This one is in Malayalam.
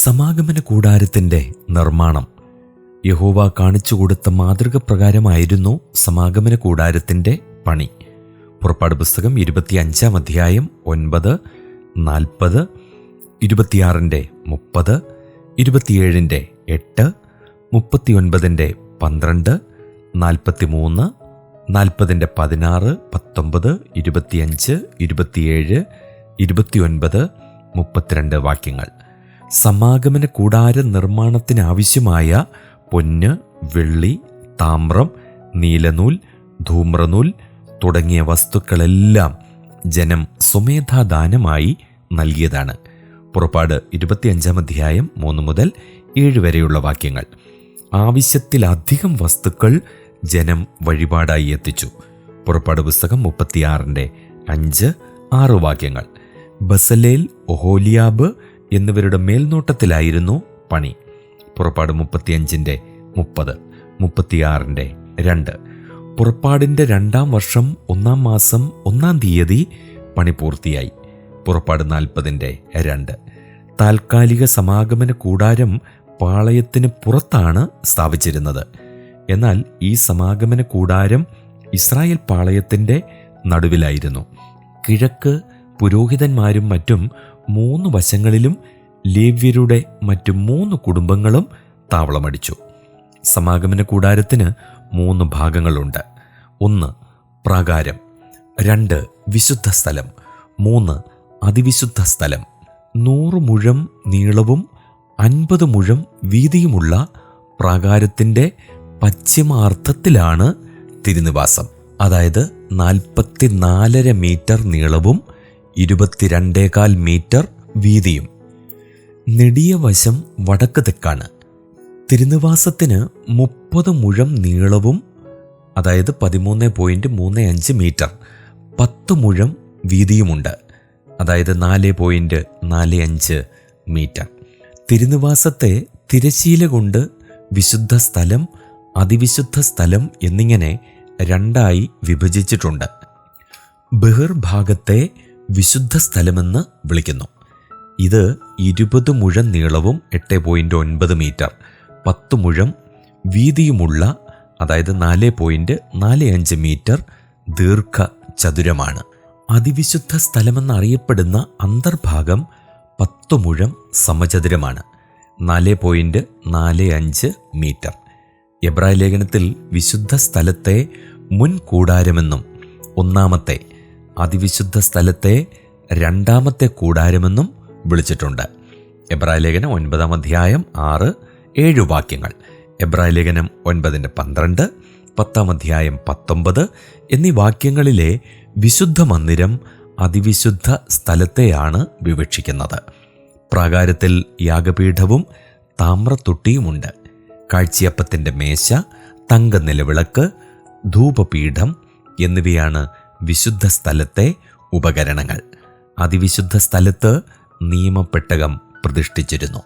സമാഗമന കൂടാരത്തിൻ്റെ നിർമ്മാണം. യഹോവ കാണിച്ചുകൊടുത്ത മാതൃക പ്രകാരമായിരുന്നു സമാഗമന കൂടാരത്തിൻ്റെ പണി. പുറപ്പാട് പുസ്തകം 25-ാം അധ്യായം 9, 40, 26-ന്റെ 30, 27-ന്റെ 8, 39-ന്റെ 12, 43, 40-ന്റെ 16, 19, 25, 27, 29, 32 വാക്യങ്ങൾ. സമാഗമന കൂടാര നിർമ്മാണത്തിനാവശ്യമായ പൊന്ന്, വെള്ളി, താമ്രം, നീലനൂൽ, ധൂമ്രനൂൽ തുടങ്ങിയ വസ്തുക്കളെല്ലാം ജനം സ്വമേധാദാനമായി നൽകിയതാണ്. പുറപ്പാട് 25-ാം അധ്യായം 3 മുതൽ 7 വരെയുള്ള വാക്യങ്ങൾ. ആവശ്യത്തിലധികം വസ്തുക്കൾ ജനം വഴിപാടായി എത്തിച്ചു. പുറപ്പാട് പുസ്തകം 36-ന്റെ 5, 6 വാക്യങ്ങൾ. ബസലേൽ, ഒഹോലിയാബ് എന്നിവരുടെ മേൽനോട്ടത്തിലായിരുന്നു പണി. പുറപ്പാട് 35-ന്റെ 30, 36-ന്റെ 2. പുറപ്പാടിൻ്റെ 2-ാം വർഷം 1-ാം മാസം 1-ാം തീയതി പണി പൂർത്തിയായി. പുറപ്പാട് 40-ന്റെ 2. താൽക്കാലിക സമാഗമന കൂടാരം പാളയത്തിന് പുറത്താണ് സ്ഥാപിച്ചിരുന്നത്. എന്നാൽ ഈ സമാഗമന കൂടാരം ഇസ്രായേൽ പാളയത്തിൻ്റെ നടുവിലായിരുന്നു. കിഴക്ക് പുരോഹിതന്മാരും മറ്റും 3 വശങ്ങളിലും ലേവ്യരുടെ മറ്റു 3 കുടുംബങ്ങളും താവളമടിച്ചു. സമാഗമന കൂടാരത്തിന് 3 ഭാഗങ്ങളുണ്ട്. 1 പ്രാകാരം, 2 വിശുദ്ധ സ്ഥലം, 3 അതിവിശുദ്ധ സ്ഥലം. 100 മുഴം നീളവും 50 മുഴം വീതിയുമുള്ള പ്രാകാരത്തിൻ്റെ പശ്ചിമാർദ്ധത്തിലാണ് തിരുനിവാസം. അതായത് 44.5 മീറ്റർ നീളവും 22.25 മീറ്റർ വീതിയും. നെടിയ വശം വടക്ക് തെക്കാണ്. തിരുനിവാസത്തിന് 30 മുഴം നീളവും അതായത് 13.35 മീറ്റർ, 10 മുഴം വീതിയുമുണ്ട്, അതായത് 4.45 മീറ്റർ. തിരുനിവാസത്തെ തിരശീല കൊണ്ട് വിശുദ്ധ സ്ഥലം, അതിവിശുദ്ധ സ്ഥലം എന്നിങ്ങനെ 2ആയി വിഭജിച്ചിട്ടുണ്ട്. ബഹിർഭാഗത്തെ വിശുദ്ധ സ്ഥലമെന്ന് വിളിക്കുന്നു. ഇത് 20 മുഴം നീളവും 8.9 മീറ്റർ, 10 മുഴം വീതിയുമുള്ള അതായത് 4.45 മീറ്റർ ദീർഘ ചതുരമാണ്. അതിവിശുദ്ധ സ്ഥലമെന്നറിയപ്പെടുന്ന അന്തർഭാഗം 10 മുഴം സമചതുരമാണ്, 4.45 മീറ്റർ. എബ്രായ ലേഖനത്തിൽ വിശുദ്ധ സ്ഥലത്തെ മുൻ കൂടാരമെന്നും 1-ാമത്തെ അതിവിശുദ്ധ സ്ഥലത്തെ 2-ാമത്തെ കൂടാരമെന്നും വിളിച്ചിട്ടുണ്ട്. എബ്രായ ലേഖനം 9-ാം അധ്യായം 6, 7 വാക്യങ്ങൾ. എബ്രായ ലേഖനം 9-ന്റെ 12, 10-ാം അധ്യായം 19 എന്നീ വാക്യങ്ങളിലെ വിശുദ്ധ മന്ദിരം അതിവിശുദ്ധ സ്ഥലത്തെയാണ് വിവക്ഷിക്കുന്നത്. പ്രാകാരത്തിൽ യാഗപീഠവും താമ്രത്തൊട്ടിയുമുണ്ട്. കാഴ്ചയപ്പത്തിൻ്റെ മേശ, തങ്കനിലവിളക്ക്, ധൂപപീഠം എന്നിവയാണ് വിശുദ്ധ സ്ഥലത്തെ ഉപകരണങ്ങൾ. അതിവിശുദ്ധ സ്ഥലത്ത് നിയമപ്പെട്ടകം പ്രതിഷ്ഠിച്ചിരുന്നു.